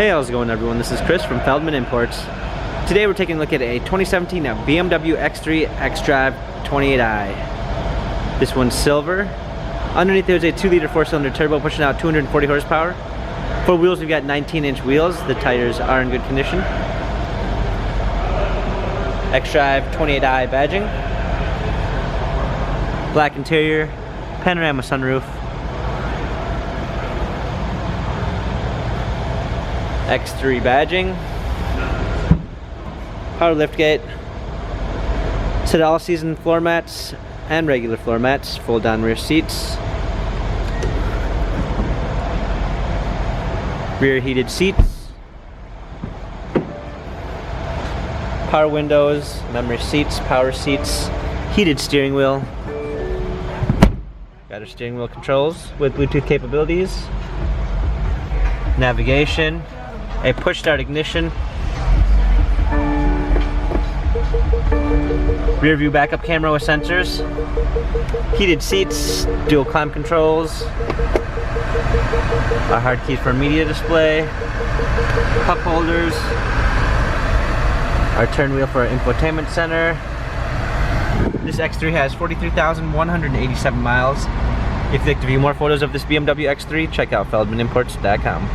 Hey, how's it going everyone? This is Chris from Feldmann Imports. Today we're taking a look at a 2017 BMW X3 xDrive28i. This one's silver. Underneath there's a 2-liter 4-cylinder turbo pushing out 240 horsepower. For wheels we've got 19-inch wheels. The tires are in good condition. xDrive28i badging. Black interior, panorama sunroof. X3 badging, power liftgate, set all season floor mats and regular floor mats, fold down rear seats, rear heated seats, power windows, memory seats, power seats, heated steering wheel, got our steering wheel controls with Bluetooth capabilities, navigation, a push start ignition, rear view backup camera with sensors, heated seats, dual climate controls, a hard key for media display, cup holders, our turn wheel for our infotainment center. This X3 has 43,187 miles. If you'd like to view more photos of this BMW X3, check out feldmannimports.com.